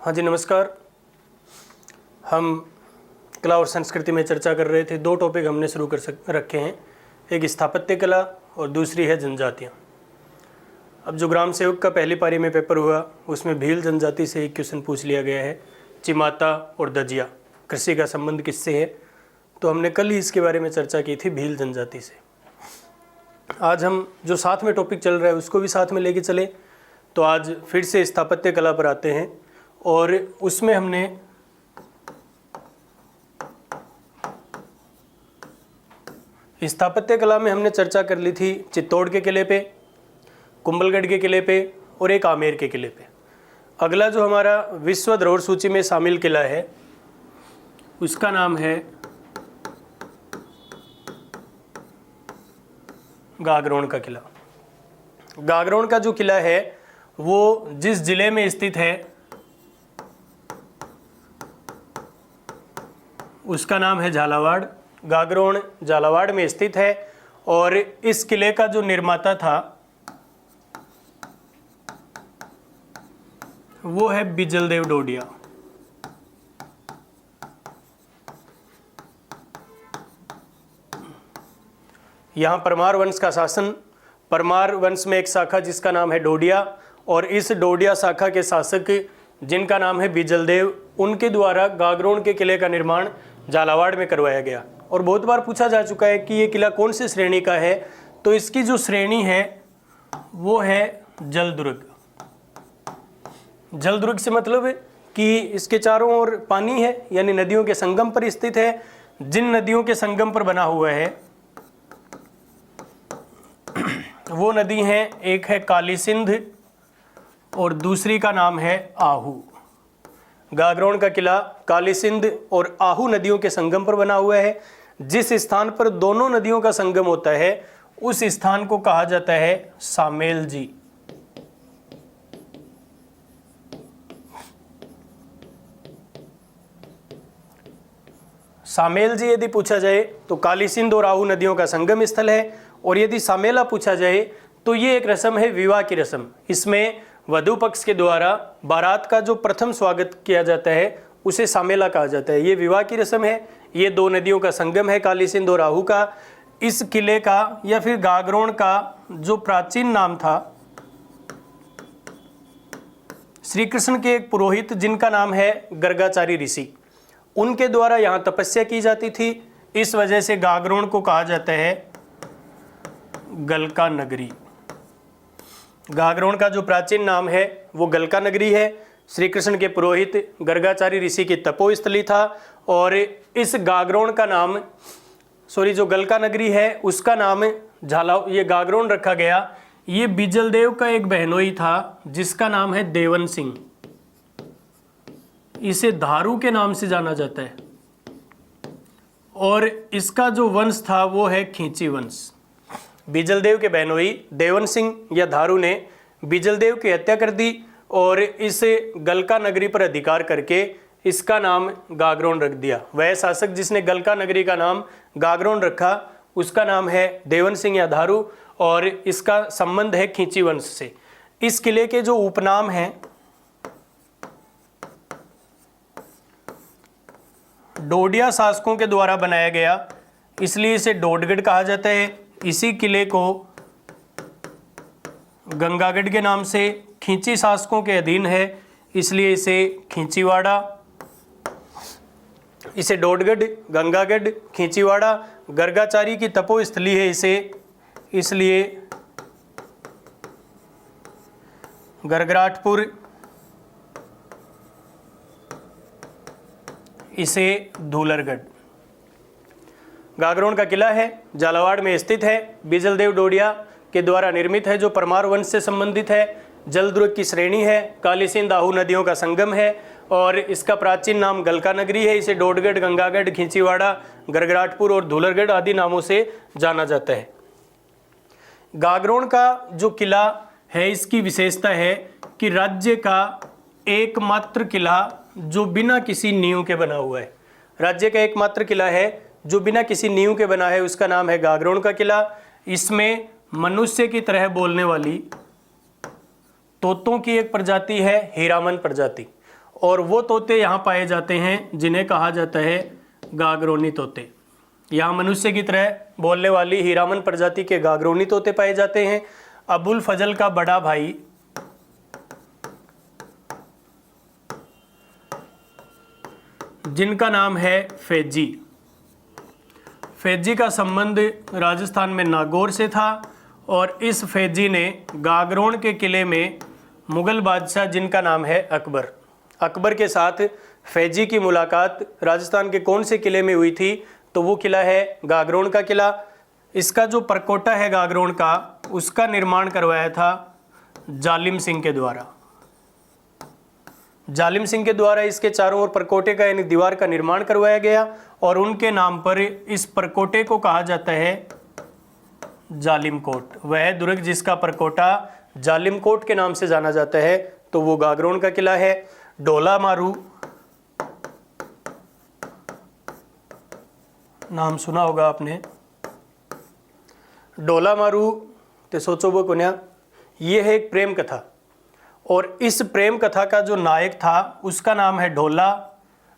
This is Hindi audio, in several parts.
हाँ जी नमस्कार। हम कला और संस्कृति में चर्चा कर रहे थे। दो टॉपिक हमने शुरू रखे हैं, एक स्थापत्य कला और दूसरी है जनजातियाँ। अब जो ग्राम सेवक का पहली पारी में पेपर हुआ उसमें भील जनजाति से एक क्वेश्चन पूछ लिया गया है, चिमाता और दजिया कृषि का संबंध किससे है। तो हमने कल ही इसके बारे में चर्चा की थी भील जनजाति से। आज हम जो साथ में टॉपिक चल रहा है उसको भी साथ में लेके चले। तो आज फिर से स्थापत्य कला पर आते हैं और उसमें हमने स्थापत्य कला में हमने चर्चा कर ली थी चित्तौड़ के किले पे, कुंभलगढ़ के किले पे और एक आमेर के किले पे। अगला जो हमारा विश्व धरोहर सूची में शामिल किला है उसका नाम है गागरोन का किला। गागरोन का जो किला है वो जिस जिले में स्थित है उसका नाम है झालावाड़। गागरोन झालावाड़ में स्थित है और इस किले का जो निर्माता था वो है बिजलदेव डोडिया। यहाँ परमार वंश का शासन, परमार वंश में एक शाखा जिसका नाम है डोडिया, और इस डोडिया शाखा के शासक जिनका नाम है बिजलदेव, उनके द्वारा गागरोन के किले का निर्माण झालावाड़ में करवाया गया। और बहुत बार पूछा जा चुका है कि ये किला कौन सी श्रेणी का है। तो इसकी जो श्रेणी है वो है जलदुर्ग। जलदुर्ग से मतलब कि इसके चारों ओर पानी है, यानी नदियों के संगम पर स्थित है। जिन नदियों के संगम पर बना हुआ है वो नदी हैं, एक है काली सिंध और दूसरी का नाम है आहू। गागरोन का किला काली सिंध और आहू नदियों के संगम पर बना हुआ है। जिस स्थान पर दोनों नदियों का संगम होता है उस स्थान को कहा जाता है सामेल जी। सामेल जी यदि पूछा जाए तो काली सिंध और आहू नदियों का संगम स्थल है। और यदि सामेला पूछा जाए तो ये एक रस्म है, विवाह की रस्म। इसमें वधु पक्ष के द्वारा बारात का जो प्रथम स्वागत किया जाता है उसे सामेला कहा जाता है। ये विवाह की रस्म है। ये दो नदियों का संगम है, काली सिंध और आहू का। इस किले का या फिर गागरोन का जो प्राचीन नाम था, श्री कृष्ण के एक पुरोहित जिनका नाम है गर्गाचारी ऋषि, उनके द्वारा यहाँ तपस्या की जाती थी। इस वजह से गागरोन को कहा जाता है गलका नगरी। गागरोन का जो प्राचीन नाम है वो गलका नगरी है। श्री कृष्ण के पुरोहित गर्गाचारी ऋषि की तपोस्थली था। और इस गागरोन का नाम जो गलका नगरी है उसका नाम ये गागरोन रखा गया। ये बिजलदेव का एक बहनोई था जिसका नाम है देवन सिंह। इसे धारू के नाम से जाना जाता है। और इसका जो वंश था वो है खींची वंश। बिजलदेव के बहनोई देवन सिंह या धारू ने बिजलदेव की हत्या कर दी और इस गलका नगरी पर अधिकार करके इसका नाम गागरोन रख दिया। वह शासक जिसने गलका नगरी का नाम गागरोन रखा उसका नाम है देवन सिंह या धारू और इसका संबंध है खींची वंश से। इस किले के जो उपनाम हैं डोडिया शासकों के द्वारा बनाया गया, इसलिए इसे डोडगढ़ कहा जाता है। इसी किले को गंगागढ़ के नाम से, खींची शासकों के अधीन है इसलिए इसे खींचीवाड़ा, इसे डोडगढ़, गंगागढ़, खींचीवाड़ा। गर्गाचारी की तपोस्थली है इसे, इसलिए गरगराटपुर, इसे धूलरगढ़। गागरोन का किला है, झालावाड़ में स्थित है, बिजलदेव डोडिया के द्वारा निर्मित है जो परमार वंश से संबंधित है। जलदुर्ग की श्रेणी है, काली सिंध आहू नदियों का संगम है और इसका प्राचीन नाम गलका नगरी है। इसे डोडगढ़, गंगागढ़, खींचीवाड़ा, गरगराटपुर और धूलरगढ़ आदि नामों से जाना जाता है। गागरोन का जो किला है इसकी विशेषता है कि राज्य का एकमात्र किला जो बिना किसी नींव के बना हुआ है। राज्य का एकमात्र किला है जो बिना किसी नींव के बना है, उसका नाम है गागरोन का किला। इसमें मनुष्य की तरह बोलने वाली तोतों की एक प्रजाति है हीरामन प्रजाति, और वो तोते यहाँ पाए जाते हैं जिन्हें कहा जाता है गागरोनी तोते। यहाँ मनुष्य की तरह बोलने वाली हीरामन प्रजाति के गागरोनी तोते पाए जाते हैं। अबुल फजल का बड़ा भाई जिनका नाम है फैजी, फैजी का संबंध राजस्थान में नागौर से था और इस फैजी ने गागरोन के किले में मुग़ल बादशाह जिनका नाम है अकबर, अकबर के साथ फैजी की मुलाकात राजस्थान के कौन से किले में हुई थी? तो वो किला है गागरोन का किला। इसका जो परकोटा है गागरोन का, उसका निर्माण करवाया था जालिम सिंह के द्वारा। जालिम सिंह के द्वारा इसके चारों ओर परकोटे का यानी दीवार का निर्माण करवाया गया और उनके नाम पर इस परकोटे को कहा जाता है जालिम कोट। वह दुर्ग जिसका परकोटा जालिम कोट के नाम से जाना जाता है तो वो गागरोन का किला है। डोला मारू नाम सुना होगा आपने। डोला मारू ते सोचो वो कुन्या, ये है एक प्रेम कथा और इस प्रेम कथा का जो नायक था उसका नाम है ढोला।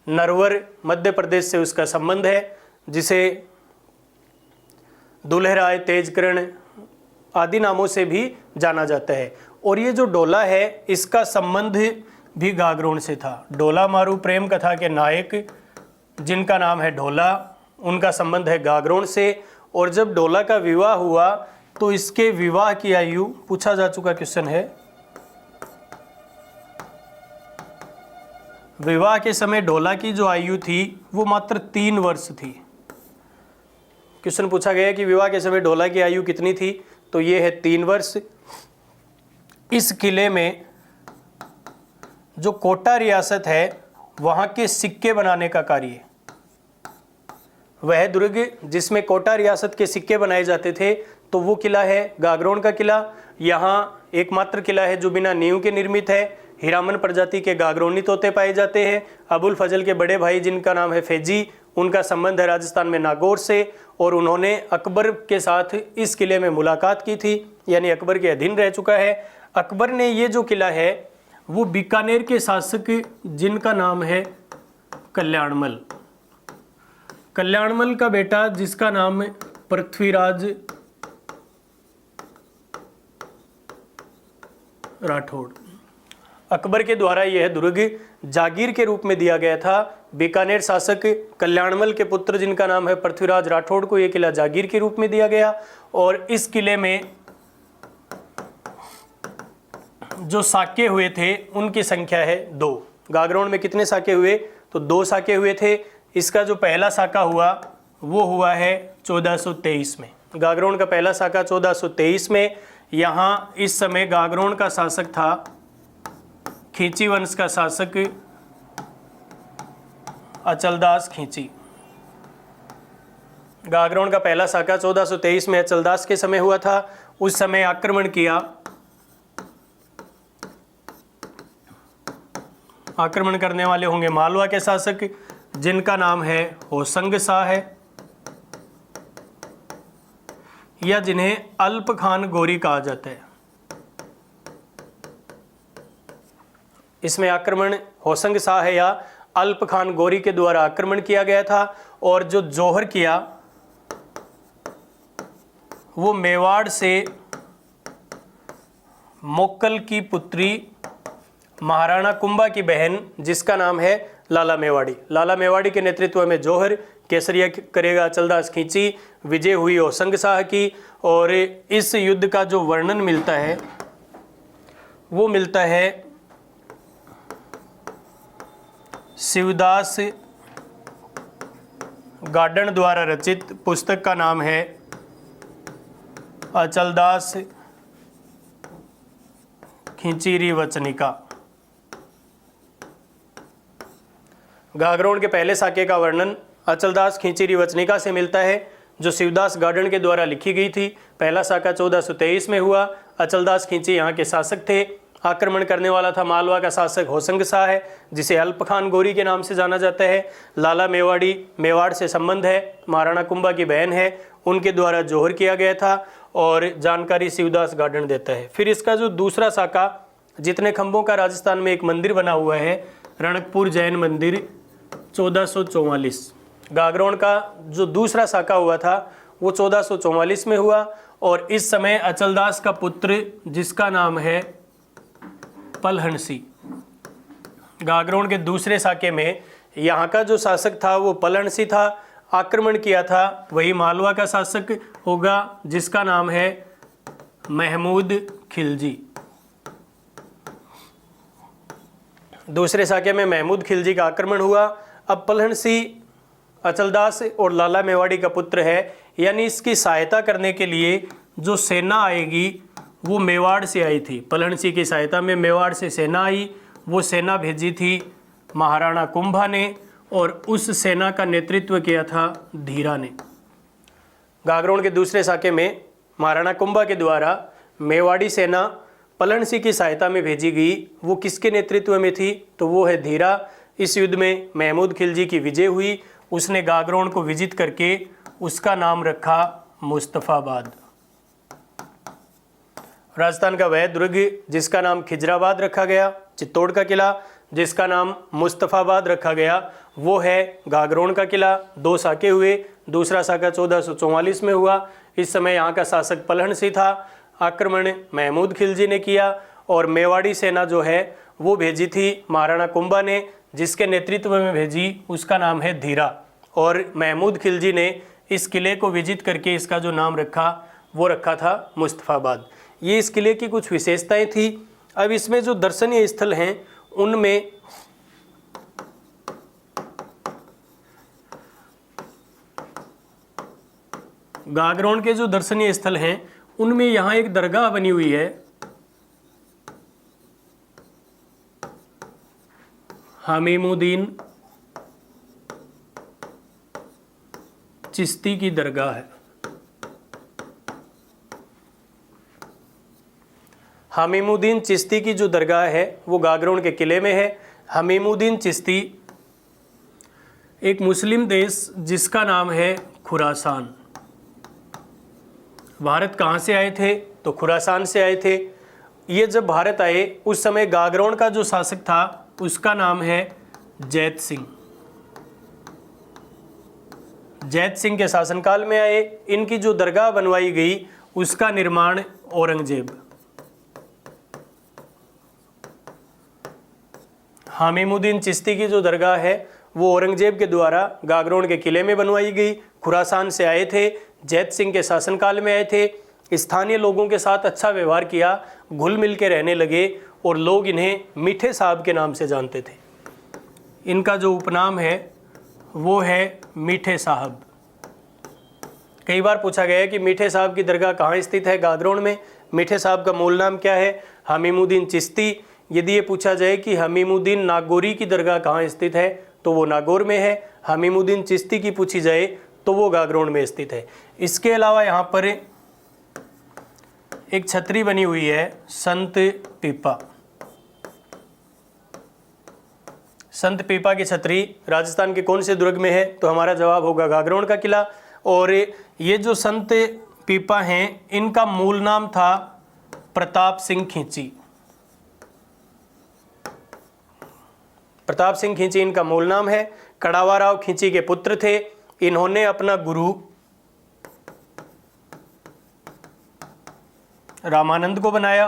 नरवर मध्य प्रदेश से उसका संबंध है, जिसे दुल्हराय, तेजकरण आदि नामों से भी जाना जाता है। और ये जो डोला है इसका संबंध भी गागरोन से था। डोला मारू प्रेम कथा के नायक जिनका नाम है ढोला, उनका संबंध है गागरोन से। और जब डोला का विवाह हुआ तो इसके विवाह की आयु, पूछा जा चुका क्वेश्चन है, विवाह के समय ढोला की जो आयु थी वो मात्र 3 वर्ष थी। क्वेश्चन पूछा गया कि विवाह के समय ढोला की आयु कितनी थी? तो ये है 3 वर्ष। इस किले में जो कोटा रियासत है वहाँ के सिक्के बनाने का कार्य, वह दुर्ग जिसमें कोटा रियासत के सिक्के बनाए जाते थे तो वो किला है गागरोन का किला। यहाँ एकमात्र किला है जो बिना नींव के निर्मित है। हीरामन प्रजाति के गागरोनी तोते पाए जाते हैं। अबुल फजल के बड़े भाई जिनका नाम है फैजी, उनका संबंध है राजस्थान में नागौर से और उन्होंने अकबर के साथ इस किले में मुलाकात की थी, यानी अकबर के अधीन रह चुका है। अकबर ने ये जो किला है वो बीकानेर के शासक जिनका नाम है कल्याणमल, कल्याणमल का बेटा जिसका नाम पृथ्वीराज राठौड़, अकबर के द्वारा यह दुर्ग जागीर के रूप में दिया गया था। बीकानेर शासक कल्याणमल के पुत्र जिनका नाम है पृथ्वीराज राठौड़ को यह किला जागीर के रूप में दिया गया। और इस किले में जो साके हुए थे उनकी संख्या है 2। गागरोन में कितने साके हुए? तो 2 साके हुए थे। इसका जो पहला साका हुआ वो हुआ है 1423 में। गागरोन का पहला साका 1423 में। यहाँ इस समय गागरोन का शासक था खींची वंश का शासक अचलदास खींची। गागरोन का पहला साका 1423 में अचलदास के समय हुआ था। उस समय आक्रमण किया, आक्रमण करने वाले होंगे मालवा के शासक जिनका नाम है होसंग शाह है, या जिन्हें अल्प खान गोरी कहा जाता है। इसमें आक्रमण होसंग शाह है या अल्प खान गोरी के द्वारा आक्रमण किया गया था। और जो जौहर किया वो मेवाड़ से मोक्कल की पुत्री महाराणा कुंभा की बहन जिसका नाम है लाला मेवाड़ी, लाला मेवाड़ी के नेतृत्व में जौहर, केसरिया करेगा अचलदास खींची, विजय हुई होसंग शाह की। और इस युद्ध का जो वर्णन मिलता है वो मिलता है शिवदास गार्डन द्वारा रचित पुस्तक का नाम है अचलदास खींचीरी वचनिका। गागरोन के पहले साके का वर्णन अचलदास खींचीरी वचनिका से मिलता है जो शिवदास गार्डन के द्वारा लिखी गई थी। पहला साका 1423 में हुआ। अचलदास खींची यहाँ के शासक थे। आक्रमण करने वाला था मालवा का शासक होसंग शाह है जिसे अल्प खान गोरी के नाम से जाना जाता है। लाला मेवाड़ी मेवाड़ से संबंध है, महाराणा कुंभा की बहन है, उनके द्वारा जौहर किया गया था और जानकारी शिवदास गार्डन देता है। फिर इसका जो दूसरा साका, जितने खंभों का राजस्थान में एक मंदिर बना हुआ है रणकपुर जैन मंदिर 1444। गागरोन का जो दूसरा शाखा हुआ था वो 1444 में हुआ और इस समय अचलदास का पुत्र जिसका नाम है पलहनसी। गागरोन के दूसरे शाखे में यहाँ का जो शासक था वो पलहनसी था। आक्रमण किया था वही मालवा का शासक होगा जिसका नाम है महमूद खिलजी। दूसरे शाखे में महमूद खिलजी का आक्रमण हुआ। अब पलहनसी अचलदास और लाला मेवाड़ी का पुत्र है, यानी इसकी सहायता करने के लिए जो सेना आएगी वो मेवाड़ से आई थी। पलहनसी की सहायता में मेवाड़ से सेना आई। वो सेना भेजी थी महाराणा कुंभा ने और उस सेना का नेतृत्व किया था धीरा ने। गागरोन के दूसरे शाखे में महाराणा कुंभा के द्वारा मेवाड़ी सेना पलहनसी की सहायता में भेजी गई। वो किसके नेतृत्व में थी? तो वो है धीरा। इस युद्ध में महमूद खिलजी की विजय हुई। उसने गागरोन को विजित करके उसका नाम रखा मुस्तफ़ाबाद। राजस्थान का वह दुर्ग जिसका नाम खिजराबाद रखा गया, चित्तौड़ का किला जिसका नाम मुस्तफ़ाबाद रखा गया, वो है गागरोन का किला। दो शाखे हुए। दूसरा शाखा 1444 में हुआ। इस समय यहाँ का शासक पलहनसी था। आक्रमण महमूद खिलजी ने किया और मेवाड़ी सेना जो है वो भेजी थी महाराणा कुंभा ने, जिसके नेतृत्व में भेजी उसका नाम है धीरा। और महमूद खिलजी ने इस किले को विजित करके इसका जो नाम रखा वो रखा था मुस्तफ़ाबाद। ये इस किले की कुछ विशेषताएं थी। अब इसमें जो दर्शनीय स्थल हैं उनमें गागरोन के जो दर्शनीय स्थल हैं उनमें यहाँ एक दरगाह बनी हुई है, हमीमुद्दीन चिश्ती की दरगाह है। हमीमुद्दीन चिश्ती की जो दरगाह है वो गागरोन के किले में है। हमीमुद्दीन चिश्ती एक मुस्लिम देश जिसका नाम है खुरासान। भारत कहाँ से आए थे? तो खुरासान से आए थे। ये जब भारत आए उस समय गागरोन का जो शासक था उसका नाम है जैत सिंह। जैत सिंह के शासनकाल में आए। इनकी जो दरगाह बनवाई गई उसका निर्माण औरंगजेब, हमीमुद्दीन चिश्ती की जो दरगाह है वो औरंगजेब के द्वारा गागरोन के किले में बनवाई गई। खुरासान से आए थे, जैत सिंह के शासनकाल में आए थे। स्थानीय लोगों के साथ अच्छा व्यवहार किया, घुल मिल के रहने लगे और लोग इन्हें मीठे साहब के नाम से जानते थे। इनका जो उपनाम है वो है मीठे साहब। कई बार पूछा गया है कि मीठे साहब की दरगाह कहाँ स्थित है गागरोन में। मीठे साहब का मूल नाम क्या है? हमीमुद्दीन चिश्ती। यदि ये पूछा जाए कि हमीमुद्दीन नागौरी की दरगाह कहाँ स्थित है तो वो नागौर में है। हमीमुद्दीन चिश्ती की पूछी जाए तो वो गागरोन में स्थित है। इसके अलावा यहाँ पर एक छतरी बनी हुई है संत पीपा। संत पीपा की छतरी राजस्थान के कौन से दुर्ग में है? तो हमारा जवाब होगा गागरोन का किला। और ये जो संत पीपा हैं इनका मूल नाम था प्रताप सिंह खींची। प्रताप सिंह खींची इनका मूल नाम है। कड़ावा राव खींची के पुत्र थे। इन्होंने अपना गुरु रामानंद को बनाया,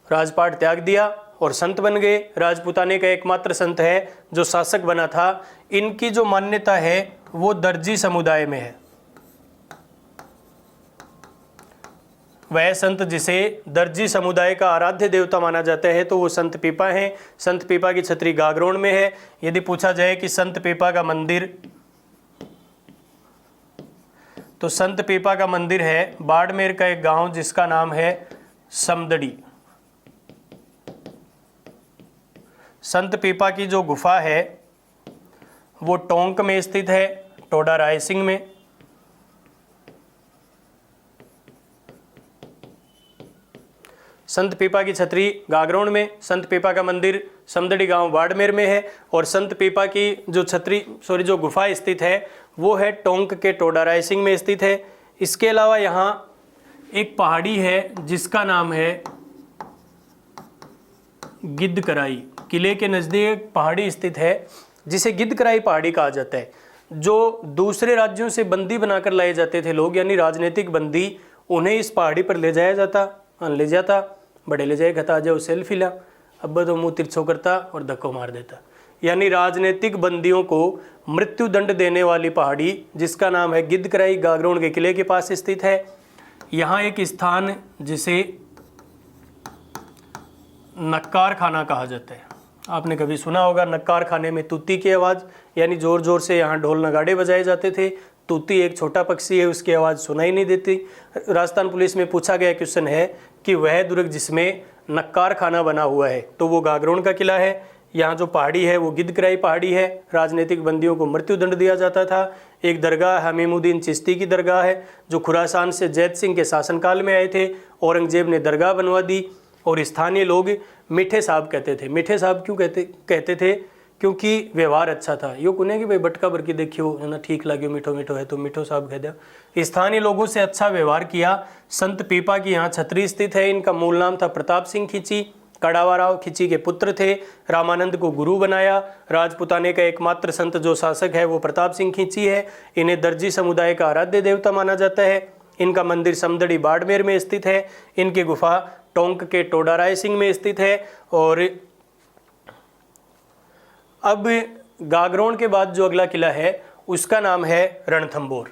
राजपाट त्याग दिया और संत बन गए। राजपूताने का एकमात्र संत है जो शासक बना था। इनकी जो मान्यता है वो दर्जी समुदाय में है। वह संत जिसे दर्जी समुदाय का आराध्य देवता माना जाता है तो वो संत पीपा हैं। संत पीपा की छतरी गागरोन में है। यदि पूछा जाए कि संत पीपा का मंदिर, तो संत पीपा का मंदिर है बाड़मेर का एक गांव जिसका नाम है समदड़ी। संत पीपा की जो गुफा है वो टोंक में स्थित है, टोडा रायसिंह में। संत पीपा की छतरी गागरोन में, संत पीपा का मंदिर समदड़ी गांव बाड़मेर में है और संत पीपा की जो जो गुफा स्थित है वो है टोंक के टोडा रायसिंह में स्थित है। इसके अलावा यहाँ एक पहाड़ी है जिसका नाम है गिद्धकराई। किले के नज़दीक पहाड़ी स्थित है जिसे गिद्धकराई पहाड़ी कहा जाता है। जो दूसरे राज्यों से बंदी बनाकर लाए जाते थे लोग, यानी राजनीतिक बंदी, उन्हें इस पहाड़ी पर ले जाया जाता। बड़े ले जाए कहता, आ जाओ सेल्फी ला, अब तो मुँह तिरछो करता और धक्को मार देता। यानी राजनीतिक बंदियों को मृत्यु दंड देने वाली पहाड़ी जिसका नाम है गिद्धकराई, गागरोन के किले के पास स्थित है। यहाँ एक स्थान जिसे नक्कार खाना कहा जाता है, आपने कभी सुना होगा। नक्कार खाने में तूती की आवाज़, यानी ज़ोर ज़ोर से यहाँ ढोल नगाड़े बजाए जाते थे। तूती एक छोटा पक्षी है, उसकी आवाज़ सुनाई नहीं देती। राजस्थान पुलिस में पूछा गया क्वेश्चन है कि वह दुर्ग जिसमें नक्कार खाना बना हुआ है तो वो गागरोन का किला है। यहाँ जो पहाड़ी है वो गिद्धकराई पहाड़ी है। राजनीतिक बंदियों को मृत्यु दंड दिया जाता था। एक दरगाह हमीमुद्दीन चिश्ती की दरगाह है जो खुरासान से जैत सिंह के शासनकाल में आए थे। औरंगजेब ने दरगाह बनवा दी और स्थानीय लोग मीठे साहब कहते थे। मीठे साहब क्यों कहते थे? क्योंकि व्यवहार अच्छा था। यो कुने कि भाई बटका भर के देखियो है ना, ठीक लगे, मीठो मीठो है तो मीठो साहब कह दिया। स्थानीय लोगों से अच्छा व्यवहार किया। संत पीपा की यहाँ छतरी स्थित है। इनका मूल नाम था प्रताप सिंह खिची। कड़ावाराव खिची के पुत्र थे। रामानंद को गुरु बनाया। राजपुताने का एकमात्र संत जो शासक है वो प्रताप सिंह खिची है। इन्हें दर्जी समुदाय का आराध्य देवता माना जाता है। इनका मंदिर समदड़ी बाड़मेर में स्थित है। इनकी गुफा टोंक के टोडाराय सिंह में स्थित है। और अब गागरोन के बाद जो अगला किला है उसका नाम है रणथंभौर।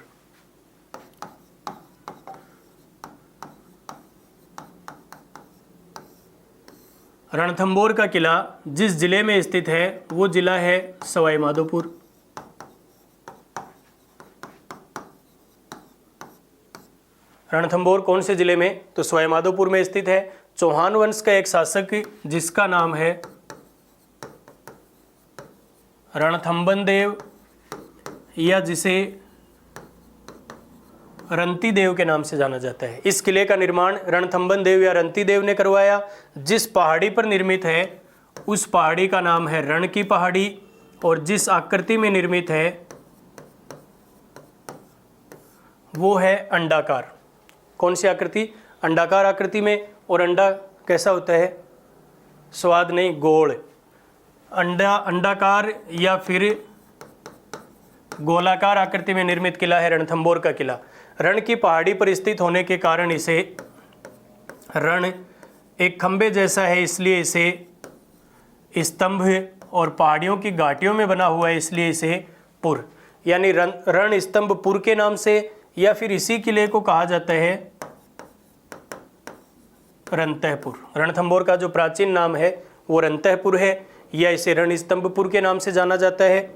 रणथंभौर का किला जिस जिले में स्थित है वो जिला है सवाई माधोपुर। रणथंभौर कौन से जिले में? तो सवाई माधोपुर में स्थित है। चौहान वंश का एक शासक जिसका नाम है रणथंबन देव, या जिसे रंती देव के नाम से जाना जाता है। इस किले का निर्माण रणथंबन देव या रंती देव ने करवाया। जिस पहाड़ी पर निर्मित है उस पहाड़ी का नाम है रण की पहाड़ी, और जिस आकृति में निर्मित है वो है अंडाकार। कौन सी आकृति? अंडाकार आकृति में। और अंडा कैसा होता है? स्वाद नहीं, गोल। अंडाकार या फिर गोलाकार आकृति में निर्मित किला है रणथंभौर का किला। रण की पहाड़ी पर स्थित होने के कारण इसे रण, एक खंबे जैसा है इसलिए इसे स्तंभ, और पहाड़ियों की घाटियों में बना हुआ है इसलिए इसे पुर, यानी रण स्तंभ पुर के नाम से, या फिर इसी किले को कहा जाता है रणतहपुर। रणथंभौर का जो प्राचीन नाम है वो रणतहपुर है, या इसे रणस्तंभपुर के नाम से जाना जाता है।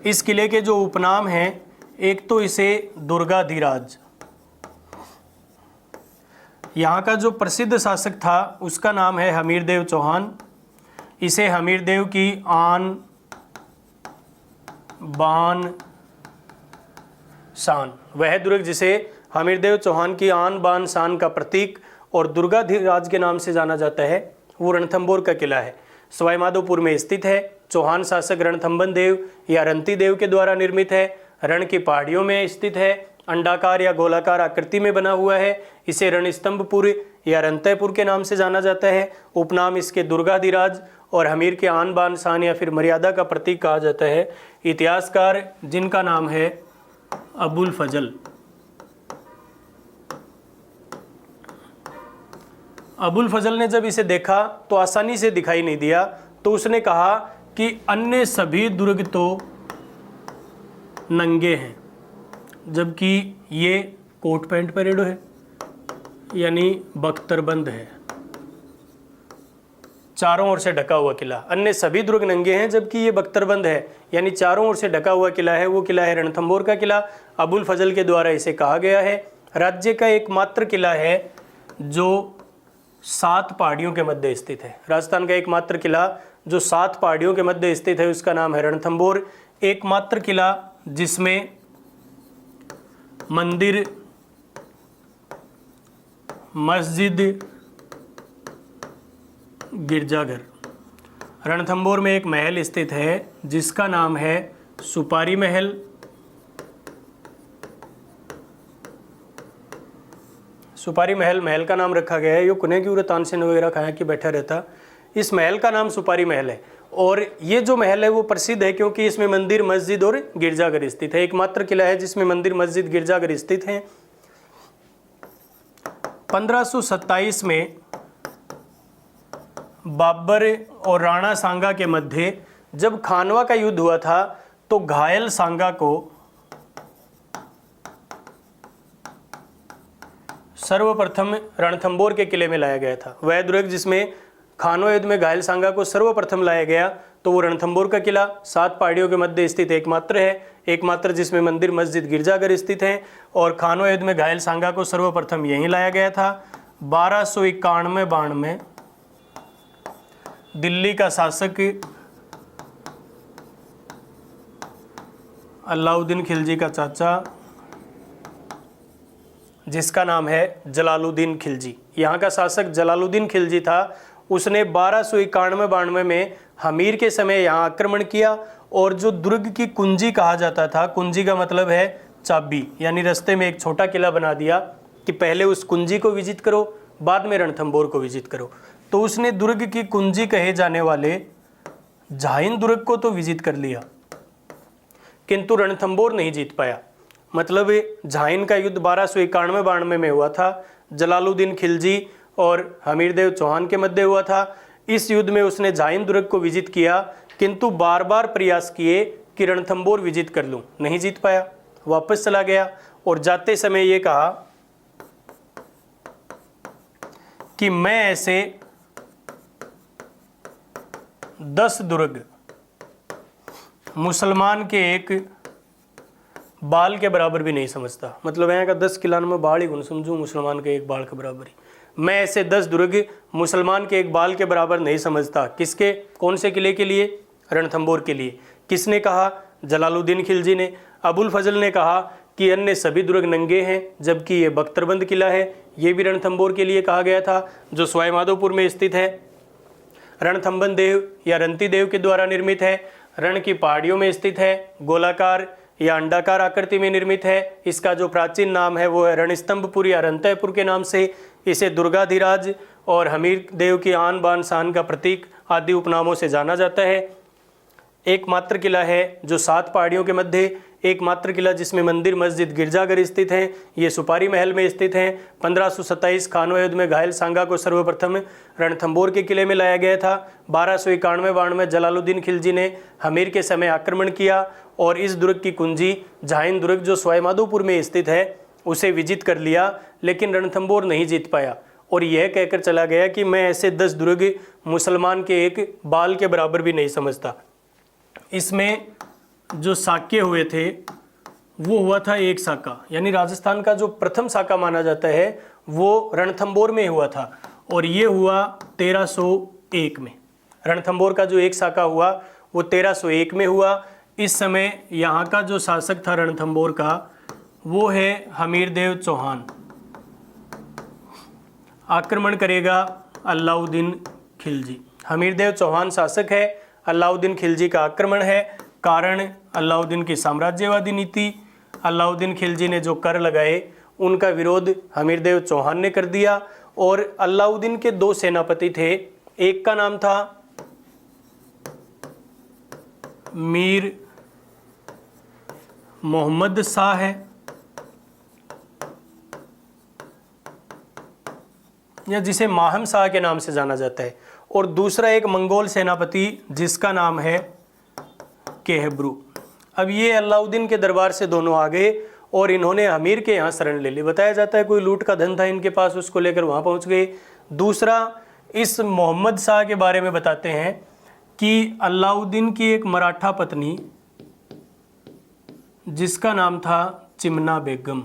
इस किले के जो उपनाम हैं, एक तो इसे दुर्गाधिराज, यहाँ का जो प्रसिद्ध शासक था उसका नाम है हमीरदेव चौहान। इसे हमीरदेव की आन बान शान, वह दुर्ग जिसे हमीरदेव चौहान की आन बान शान का प्रतीक और दुर्गाधिराज के नाम से जाना जाता है, वो रणथंभौर का किला है। सवाई माधोपुर में स्थित है। चौहान शासक रणथंबन देव या रंती देव के द्वारा निर्मित है। रण की पहाड़ियों में स्थित है। अंडाकार या गोलाकार आकृति में बना हुआ है। इसे रणस्तंभपुर या रणतहपुर के नाम से जाना जाता है। उपनाम इसके दुर्गाधिराज और हमीर के आन बान शान या फिर मर्यादा का प्रतीक कहा जाता है। इतिहासकार जिनका नाम है अबुल फजल, अबुल फजल ने जब इसे देखा तो आसानी से दिखाई नहीं दिया, तो उसने कहा कि अन्य सभी दुर्ग तो नंगे हैं जबकि ये कोट पैंट परेड है, यानी बख्तरबंद है, चारों ओर से ढका हुआ किला। अन्य सभी दुर्ग नंगे हैं जबकि ये बख्तरबंद है, यानी चारों ओर से ढका हुआ किला है। वो किला है रणथंभौर का किला। अबुल फजल के द्वारा इसे कहा गया है। राज्य का एकमात्र किला है जो 7 पहाड़ियों के मध्य स्थित है। राजस्थान का एकमात्र किला जो 7 पहाड़ियों के मध्य स्थित है उसका नाम है रणथंभौर। एकमात्र किला जिसमें मंदिर, मस्जिद, गिरजाघर। रणथंभौर में एक महल स्थित है जिसका नाम है सुपारी महल। सुपारी महल महल का नाम रखा गया है। यो कुने की उरे तानसेन वगैरह खाया कि बैठा रहता। इस महल का नाम सुपारी महल है। और ये जो महल है वो प्रसिद्ध है क्योंकि इसमें मंदिर, मस्जिद और गिरजाघर स्थित है। एकमात्र किला है जिसमें मंदिर, मस्जिद, गिरजाघर स्थित हैं। 1527 में बाबर और राणा सांगा के मध्य जब खानवा का युद्ध हुआ था तो घायल सांगा को सर्वप्रथम रणथंबोर के किले में लाया गया था। वह दुर्ग जिसमें खानवा युद्ध में घायल सांगा को सर्वप्रथम लाया गया तो वो रणथंबोर का किला 7 पहाड़ियों के मध्य स्थित एकमात्र है, एकमात्र जिसमें मंदिर, मस्जिद, गिरजाघर स्थित हैं। और खानवा युद्ध में घायल सांगा को सर्वप्रथम यहीं लाया गया था। 1291-92 में दिल्ली का शासक अलाउद्दीन खिलजी का चाचा, जिसका नाम है जलालुद्दीन खिलजी, यहाँ का शासक जलालुद्दीन खिलजी था, उसने 1291-92 में हमीर के समय यहाँ आक्रमण किया। और जो दुर्ग की कुंजी कहा जाता था, कुंजी का मतलब है चाबी, यानी रास्ते में एक छोटा किला बना दिया कि पहले उस कुंजी को विजिट करो, बाद में रणथंबोर को विजिट करो। तो उसने दुर्ग की कुंजी कहे जाने वाले झाइन दुर्ग को तो विजिट कर लिया, किंतु रणथंबोर नहीं जीत पाया। मतलब झाइन का युद्ध 1291-92 में हुआ था, जलालुद्दीन खिलजी और हमीरदेव चौहान के मध्य हुआ था। इस युद्ध में उसने झाइन दुर्ग को विजिट किया, किंतु बार बार प्रयास किए कि रणथंबोर विजिट कर लूं, नहीं जीत पाया, वापस चला गया। और जाते समय ये कहा कि मैं ऐसे 10 दुर्ग मुसलमान के एक बाल के बराबर भी नहीं समझता। मतलब यहाँ का 10 किला में बाल ही गुण समझूं, मुसलमान के एक बाल के बराबर ही। मैं ऐसे 10 दुर्ग मुसलमान के एक बाल के बराबर नहीं समझता। किसके, कौन से किले के लिए? रणथंबोर के लिए। किसने कहा? जलालुद्दीन खिलजी ने। अबुल फजल ने कहा कि अन्य सभी दुर्ग नंगे हैं, जबकि ये बख्तरबंद किला है, ये भी रणथंबोर के लिए कहा गया था, जो सवाई माधोपुर में स्थित है। रणथंबन देव या रंती देव के द्वारा निर्मित है, रण की पहाड़ियों में स्थित है, गोलाकार या अंडाकार आकृति में निर्मित है। इसका जो प्राचीन नाम है वो है रणस्तंभपुर या रंतयपुर के नाम से। इसे दुर्गाधिराज और हमीर देव की आन बान शान का प्रतीक आदि उपनामों से जाना जाता है। एकमात्र किला है जो 7 पहाड़ियों के मध्य, एकमात्र किला जिसमें मंदिर, मस्जिद, गिरजाघर स्थित हैं, ये सुपारी महल में स्थित हैं। 1527 खानवा युद्ध में घायल सांगा को सर्वप्रथम रणथंबोर के किले में लाया गया था। 1291-92 जलालुद्दीन खिलजी ने हमीर के समय आक्रमण किया और इस दुर्ग की कुंजी झाइन दुर्ग जो सवाई माधोपुर में स्थित है उसे विजित कर लिया, लेकिन रणथंबोर नहीं जीत पाया। और यह कहकर चला गया कि मैं ऐसे 10 दुर्ग मुसलमान के एक बाल के बराबर भी नहीं समझता। इसमें जो साक्य हुए थे वो हुआ था एक साका, यानी राजस्थान का जो प्रथम साका माना जाता है वो रणथंबोर में हुआ था, और ये हुआ 1301 में। रणथंबोर का जो एक साका हुआ वो 1301 में हुआ। इस समय यहाँ का जो शासक था रणथंबोर का वो है हमीरदेव चौहान। आक्रमण करेगा अलाउद्दीन खिलजी। हमीरदेव चौहान शासक है, अलाउद्दीन खिलजी का आक्रमण है। कारण अलाउद्दीन की साम्राज्यवादी नीति। अलाउद्दीन खिलजी ने जो कर लगाए उनका विरोध हमीरदेव चौहान ने कर दिया। और अलाउद्दीन के 2 सेनापति थे, एक का नाम था मीर मोहम्मद शाह है, या जिसे माहम शाह के नाम से जाना जाता है, और दूसरा एक मंगोल सेनापति जिसका नाम है केहब्रू। अब ये अलाउद्दीन के दरबार से दोनों आ गए और इन्होंने हमीर के यहाँ शरण ले ली। बताया जाता है कोई लूट का धन था इनके पास, उसको लेकर वहाँ पहुँच गए। दूसरा, इस मोहम्मद शाह के बारे में बताते हैं कि अलाउद्दीन की एक मराठा पत्नी जिसका नाम था चिमना बेगम,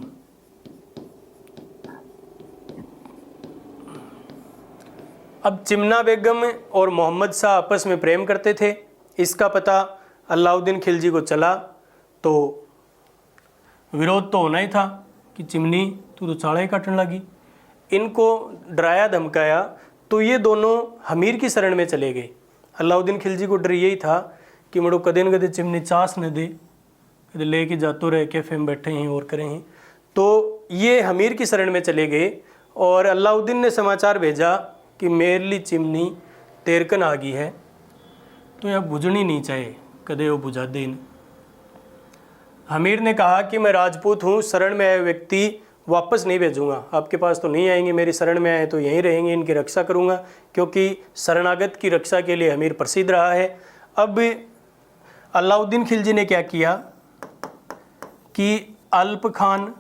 अब चिमना बेगम और मोहम्मद शाह आपस में प्रेम करते थे। इसका पता अलाउद्दीन खिलजी को चला तो विरोध तो होना ही था कि चिमनी तू तो चाड़ा ही काटने लगी। इनको डराया धमकाया तो ये दोनों हमीर की शरण में चले गए। अलाउद्दीन खिलजी को डर यही था कि मड़ो कदे न कदे चिमनी चास न दे, कदे लेके जातो रहे कैफे में बैठे हैं और करें हैं। तो ये हमीर की शरण में चले गए और अलाउद्दीन ने समाचार भेजा कि मेरे लिए चिमनी तेरकन आ गई है तो यह बुझनी नहीं चाहिए, कदे वो बुझा देन। हमीर ने कहा कि मैं राजपूत हूँ, शरण में आए व्यक्ति वापस नहीं भेजूंगा, आपके पास तो नहीं आएंगे, मेरी शरण में आए तो यहीं रहेंगे, इनकी रक्षा करूंगा, क्योंकि शरणागत की रक्षा के लिए हमीर प्रसिद्ध रहा है। अब अलाउद्दीन खिलजी ने क्या किया कि अल्प खान,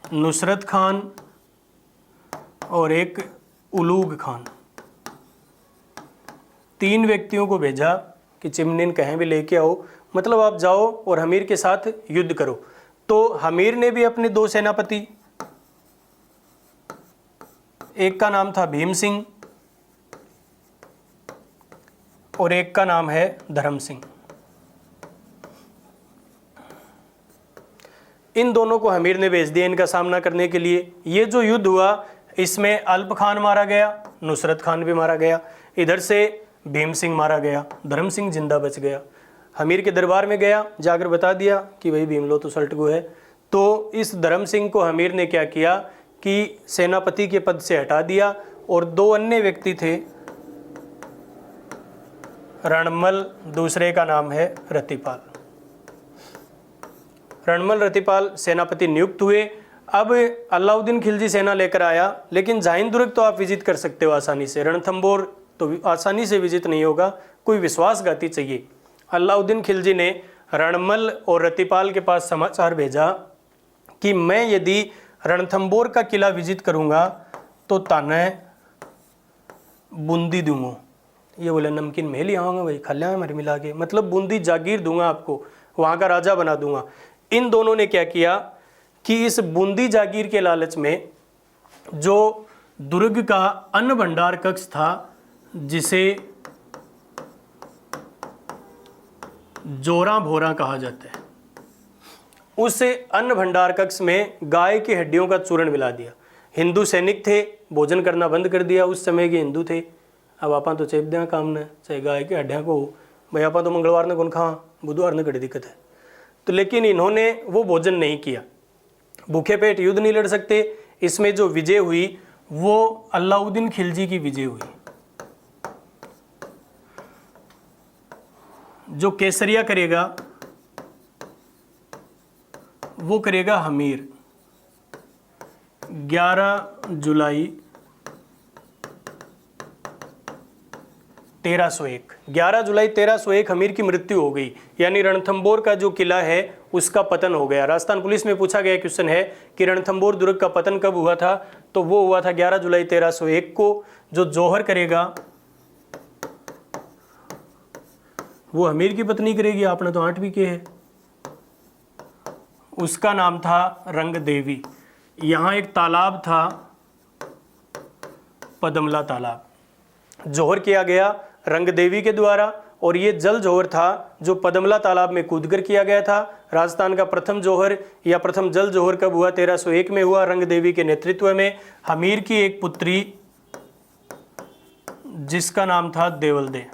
नुसरत खान और एक उलूग खान, 3 व्यक्तियों को भेजा कि चिमनिन कहीं भी लेके आओ, मतलब आप जाओ और हमीर के साथ युद्ध करो। तो हमीर ने भी अपने 2 सेनापति, एक का नाम था भीम सिंह और एक का नाम है धर्म सिंह, इन दोनों को हमीर ने भेज दिया इनका सामना करने के लिए। ये जो युद्ध हुआ इसमें अल्प खान मारा गया, नुसरत खान भी मारा गया, इधर से भीम सिंह मारा गया, धर्म सिंह जिंदा बच गया। हमीर के दरबार में गया, जाकर बता दिया कि भाई भीमलो तो सल्ट गो है। तो इस धर्म सिंह को हमीर ने क्या किया कि सेनापति के पद से हटा दिया और 2 अन्य व्यक्ति थे, रणमल, दूसरे का नाम है रतिपाल। रणमल रतिपाल सेनापति नियुक्त हुए। अब अलाउद्दीन खिलजी सेना लेकर आया, लेकिन जाहिन दुर्ग तो आप विजिट कर सकते हो आसानी से, रणथंबोर तो आसानी से विजिट नहीं होगा, कोई विश्वासघाती चाहिए। अलाउद्दीन खिलजी ने रणमल और रतिपाल के पास समाचार भेजा कि मैं यदि रणथंबोर का किला विजिट करूंगा तो ताने बूंदी दूंगा। ये बोले नमकीन महल आऊँगा भाई, खल्ला मर मिला के, मतलब बूंदी जागीर दूंगा आपको, वहाँ का राजा बना दूंगा। इन दोनों ने क्या किया कि इस बूंदी जागीर के लालच में जो दुर्ग का अन्न भंडार कक्ष था, जिसे जोरा भोरा कहा जाता है, उस अन्न भंडार कक्ष में गाय की हड्डियों का चूर्ण मिला दिया। हिंदू सैनिक थे, भोजन करना बंद कर दिया, उस समय के हिंदू थे। अब आपा तो चेप दें काम ने, चाहे गाय की हड्डियाँ को भाई, आपा तो मंगलवार ने कौन खा, बुधवार ने कड़ी दिक्कत है। तो लेकिन इन्होंने वो भोजन नहीं किया, भूखे पेट युद्ध नहीं लड़ सकते। इसमें जो विजय हुई वो अलाउद्दीन खिलजी की विजय हुई। जो केसरिया करेगा वो करेगा हमीर। 11 जुलाई 1301, 11 जुलाई 1301 हमीर की मृत्यु हो गई, यानी रणथंबोर का जो किला है उसका पतन हो गया। राजस्थान पुलिस में पूछा गया क्वेश्चन है कि रणथंबोर दुर्ग का पतन कब हुआ था, तो वो हुआ था 11 जुलाई 1301 को। जो जौहर करेगा वो हमीर की पत्नी करेगी, आपने तो 8 भी किए है। उसका नाम था रंग देवी। यहाँ एक तालाब था, पदमला तालाब, जौहर किया गया रंग देवी के द्वारा, और ये जल जौहर था जो पदमला तालाब में कूदकर किया गया था। राजस्थान का प्रथम जौहर या प्रथम जल जौहर कब हुआ, 1301 में हुआ, रंग देवी के नेतृत्व में। हमीर की एक पुत्री जिसका नाम था देवलदे,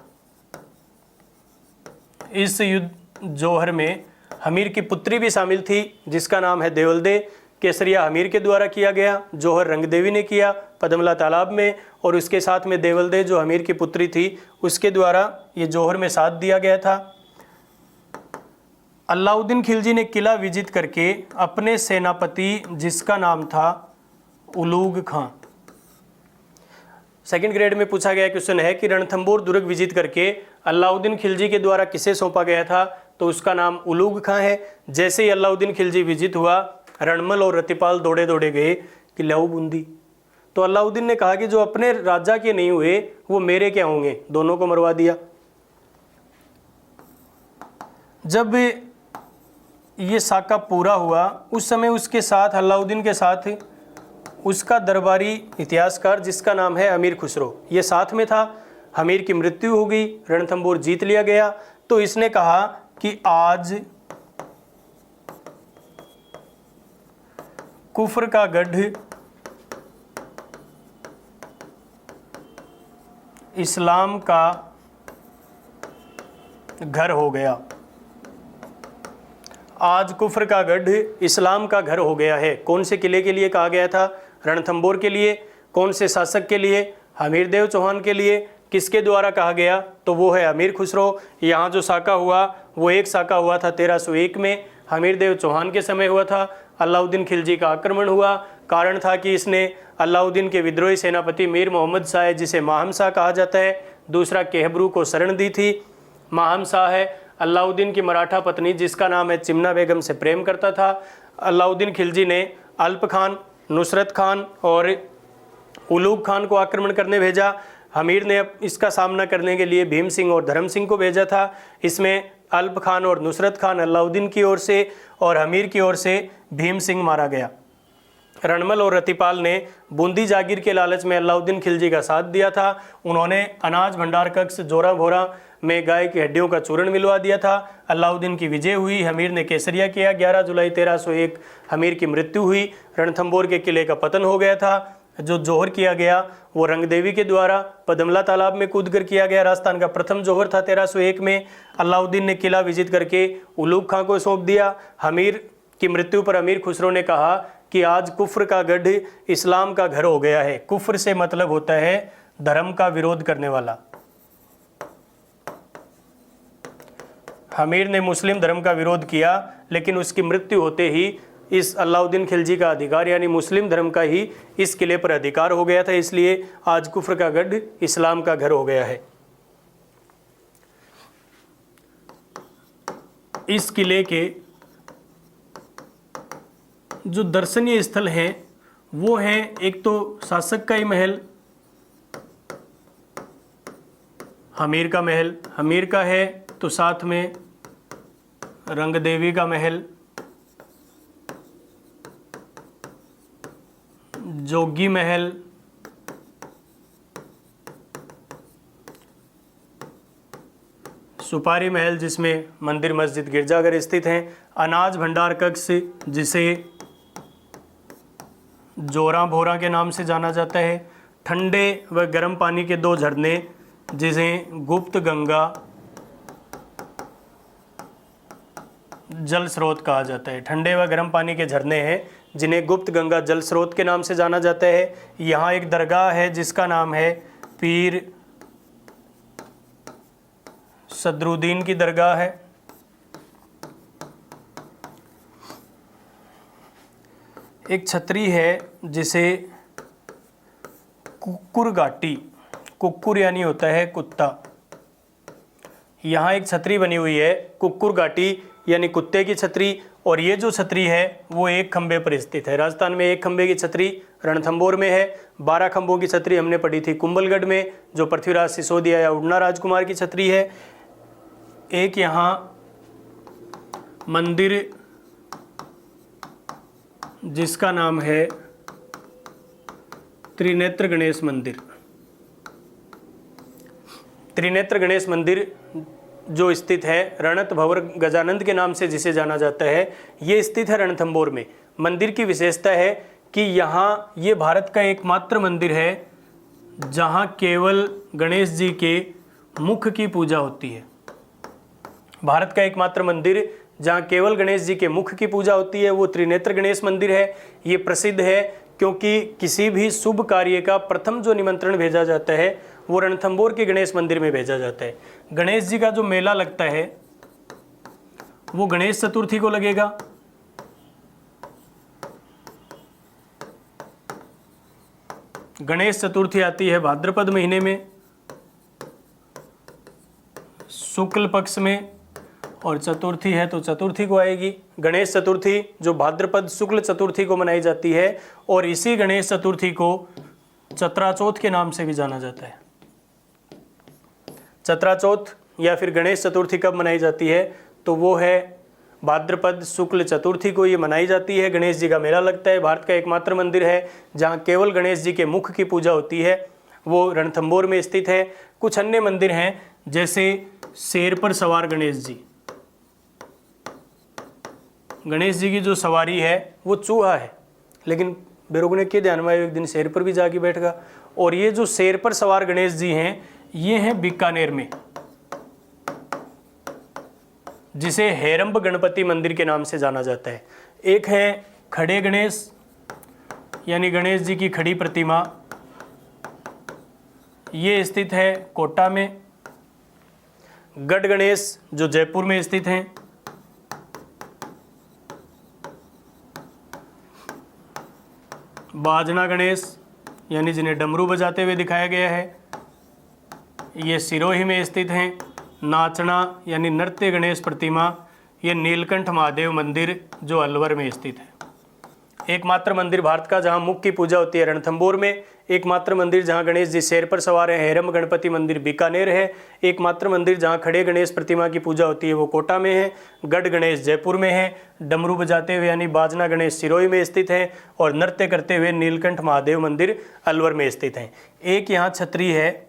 इस युद्ध जौहर में हमीर की पुत्री भी शामिल थी जिसका नाम है देवलदे। केसरिया हमीर के द्वारा किया गया, जौहर रंग देवी ने किया पदमला तालाब में, और उसके साथ में देवलदे जो हमीर की पुत्री थी उसके द्वारा ये जौहर में साथ दिया गया था। अलाउद्दीन खिलजी ने किला विजित करके अपने सेनापति जिसका नाम था उलूग खां, सेकंड ग्रेड में पूछा गया क्वेश्चन है कि रणथंबोर दुर्ग विजित करके अलाउद्दीन खिलजी के द्वारा किसे सौंपा गया था, तो उसका नाम उलूग खां है। जैसे ही अलाउद्दीन खिलजी विजित हुआ, रणमल और रतिपाल दौड़े दौड़े गए कि लाओ बूंदी। तो अलाउद्दीन ने कहा कि जो अपने राजा के नहीं हुए वो मेरे क्या होंगे, दोनों को मरवा दिया। जब ये साका पूरा हुआ उस समय उसके साथ अलाउद्दीन के साथ उसका दरबारी इतिहासकार जिसका नाम है अमीर खुसरो, ये साथ में था। हमीर की मृत्यु हो गई, रणथंबोर जीत लिया गया। तो इसने कहा कि आज कुफर का गढ़ इस्लाम का घर हो गया। आज कुफ्र का गढ़ इस्लाम का घर हो गया है। कौन से किले के लिए कहा गया था? रणथंबोर के लिए। कौन से शासक के लिए? हमीरदेव चौहान के लिए। किसके द्वारा कहा गया? तो वो है अमीर खुसरो। यहाँ जो साका हुआ वो एक साका हुआ था 1301 में, हमीरदेव चौहान के समय हुआ था। अलाउद्दीन खिलजी का आक्रमण हुआ। कारण था कि इसने अलाउद्दीन के विद्रोही सेनापति मीर मोहम्मद शाह, जिसे माहम शाह कहा जाता है, दूसरा केहबरू को शरण दी थी। माहम शाह है अलाउद्दीन की मराठा पत्नी जिसका नाम है चिमना बेगम से प्रेम करता था। अलाउद्दीन खिलजी ने अल्प खान, नुसरत खान और उलूग खान को आक्रमण करने भेजा। हमीर ने इसका सामना करने के लिए भीम सिंह और धर्म सिंह को भेजा था। इसमें अल्प खान और नुसरत खान अलाउद्दीन की ओर से और हमीर की ओर से भीम सिंह मारा गया। रणमल और रतिपाल ने बूंदी जागीर के लालच में अलाउद्दीन खिलजी का साथ दिया था। उन्होंने अनाज भंडार कक्ष जोरा भोरा में गाय की हड्डियों का चूर्ण मिलवा दिया था। अलाउद्दीन की विजय हुई। हमीर ने केसरिया किया। 11 जुलाई 1301 हमीर की मृत्यु हुई। रणथंबोर के किले का पतन हो गया था। जो जोहर किया गया वो रंगदेवी के द्वारा पदमला तालाब में कूदकर किया गया। राजस्थान का प्रथम जोहर था 1301 में। अलाउद्दीन ने किला विजित करके उलूग खां को सौंप दिया। हमीर की मृत्यु पर अमीर खुसरो ने कहा कि आज कुफ्र का गढ़ इस्लाम का घर हो गया है। कुफ्र से मतलब होता है धर्म का विरोध करने वाला। हमीर ने मुस्लिम धर्म का विरोध किया, लेकिन उसकी मृत्यु होते ही इस अलाउद्दीन खिलजी का अधिकार यानी मुस्लिम धर्म का ही इस किले पर अधिकार हो गया था। इसलिए आज कुफ्र का गढ़ इस्लाम का घर हो गया है। इस किले के जो दर्शनीय स्थल हैं वो हैं, एक तो शासक का ही महल, हमीर का महल, हमीर का है, तो साथ में रंगदेवी का महल, जोगी महल, सुपारी महल जिसमें मंदिर मस्जिद गिरजाघर स्थित हैं, अनाज भंडार कक्ष जिसे जोरा भोरा के नाम से जाना जाता है, ठंडे व गर्म पानी के 2 झरने जिन्हें गुप्त गंगा जल स्रोत कहा जाता है। ठंडे व गर्म पानी के झरने हैं जिन्हें गुप्त गंगा जल स्रोत के नाम से जाना जाता है। यहाँ एक दरगाह है जिसका नाम है पीर सदरुद्दीन की दरगाह है। एक छतरी है जिसे कुक्कुर घाटी, कुक्कुर यानी होता है कुत्ता, यहाँ एक छतरी बनी हुई है कुक्कुर घाटी यानी कुत्ते की छतरी। और ये जो छतरी है वो एक खंबे पर स्थित है। राजस्थान में एक खंबे की छतरी रणथंबोर में है। 12 खंभों की छतरी हमने पढ़ी थी कुंभलगढ़ में, जो पृथ्वीराज सिसोदिया या उड़ना राजकुमार की छतरी है। एक यहाँ मंदिर जिसका नाम है त्रिनेत्र गणेश मंदिर। त्रिनेत्र गणेश मंदिर जो स्थित है रणत भंवर गजानंद के नाम से जिसे जाना जाता है, ये स्थित है रणथंबोर में। मंदिर की विशेषता है कि यहाँ ये भारत का एकमात्र मंदिर है जहाँ केवल गणेश जी के मुख की पूजा होती है। भारत का एकमात्र मंदिर जहाँ केवल गणेश जी के मुख की पूजा होती है वो त्रिनेत्र गणेश मंदिर है। ये प्रसिद्ध है क्योंकि किसी भी शुभ कार्य का प्रथम जो निमंत्रण भेजा जाता है वो रणथंबोर के गणेश मंदिर में भेजा जाता है। गणेश जी का जो मेला लगता है वो गणेश चतुर्थी को लगेगा। गणेश चतुर्थी आती है भाद्रपद महीने में शुक्ल पक्ष में, और चतुर्थी है तो चतुर्थी को आएगी। गणेश चतुर्थी जो भाद्रपद शुक्ल चतुर्थी को मनाई जाती है, और इसी गणेश चतुर्थी को चतराचौथ के नाम से भी जाना जाता है। चतराचौथ या फिर गणेश चतुर्थी कब मनाई जाती है? तो वो है भाद्रपद शुक्ल चतुर्थी को ये मनाई जाती है। गणेश जी का मेला लगता है। भारत का एकमात्र मंदिर है जहाँ केवल गणेश जी के मुख की पूजा होती है, वो रणथंबोर में स्थित है। कुछ अन्य मंदिर हैं जैसे शेर पर सवार गणेश जी। गणेश जी की जो सवारी है वो चूहा है, लेकिन बेरोग ने के ध्यान में एक दिन शेर पर भी जाके बैठगा। और ये जो शेर पर सवार गणेश जी हैं ये हैं बीकानेर में। जिसे हेरंब गणपति मंदिर के नाम से जाना जाता है। एक है खड़े गणेश, यानी गणेश जी की खड़ी प्रतिमा, ये स्थित है कोटा में। गढ़ गणेश जो जयपुर में स्थित हैं। बाजना गणेश यानी जिन्हें डमरू बजाते हुए दिखाया गया है, ये सिरोही में स्थित हैं। नाचना यानी नृत्य गणेश प्रतिमा, ये नीलकंठ महादेव मंदिर जो अलवर में स्थित है। एकमात्र मंदिर भारत का जहां मुख्य की पूजा होती है रणथंभौर में। एकमात्र मंदिर जहां गणेश जी शेर पर सवार हैं हेरंब गणपति मंदिर बीकानेर है। एकमात्र मंदिर जहां खड़े गणेश प्रतिमा की पूजा होती है वो कोटा में है। गढ़ गणेश जयपुर में है। डमरू बजाते हुए यानी बाजना गणेश सिरोही में स्थित है और नृत्य करते हुए नीलकंठ महादेव मंदिर अलवर में स्थित है। एक यहाँ छत्री है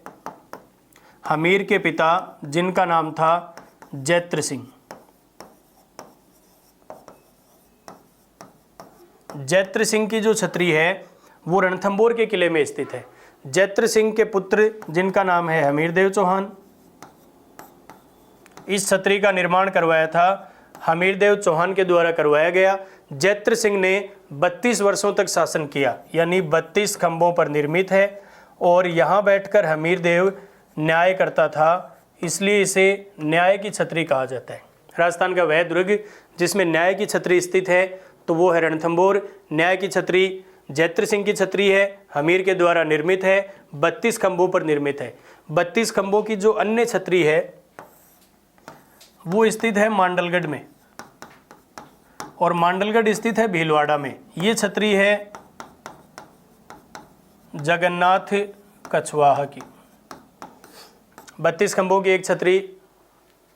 हमीर के पिता जिनका नाम था जैत्र सिंह। जैत्र सिंह की जो छत्री है वो रणथंभौर के किले में स्थित है। जैत्र सिंह के पुत्र जिनका नाम है हमीरदेव चौहान, इस छत्री का निर्माण करवाया था हमीरदेव चौहान के द्वारा करवाया गया। जैत्र सिंह ने 32 वर्षों तक शासन किया, यानी 32 खंभों पर निर्मित है और यहाँ बैठकर हमीरदेव न्याय करता था, इसलिए इसे न्याय की छत्री कहा जाता है। राजस्थान का वह दुर्ग जिसमें न्याय की छत्री स्थित है तो वो है रणथंभौर। न्याय की छत्री जैत्र सिंह की छत्री है, हमीर के द्वारा निर्मित है, 32 खंभों पर निर्मित है। 32 खंभों की जो अन्य छत्री है वो स्थित है मांडलगढ़ में और मांडलगढ़ स्थित है भीलवाड़ा में। ये छत्री है जगन्नाथ कछवाहा की। 32 खंभों की एक छत्री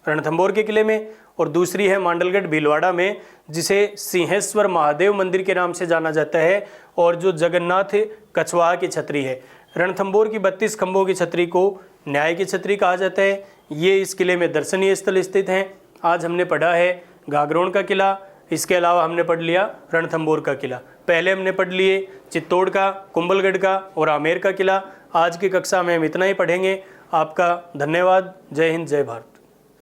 रणथंभौर के किले में और दूसरी है मांडलगढ़ भीलवाड़ा में, जिसे सिंहेश्वर महादेव मंदिर के नाम से जाना जाता है और जो जगन्नाथ कछवाहा की छत्री है। रणथंभौर की 32 खंभों की छत्री को न्याय की छत्री कहा जाता है। ये इस किले में दर्शनीय स्थल स्थित हैं। आज हमने पढ़ा है गागरोन का किला, इसके अलावा हमने पढ़ लिया रणथंभौर का किला। पहले हमने पढ़ लिए चित्तौड़ का, कुंभलगढ़ का और आमेर का किला। आज की कक्षा में हम इतना ही पढ़ेंगे। आपका धन्यवाद। जय हिंद, जय भारत।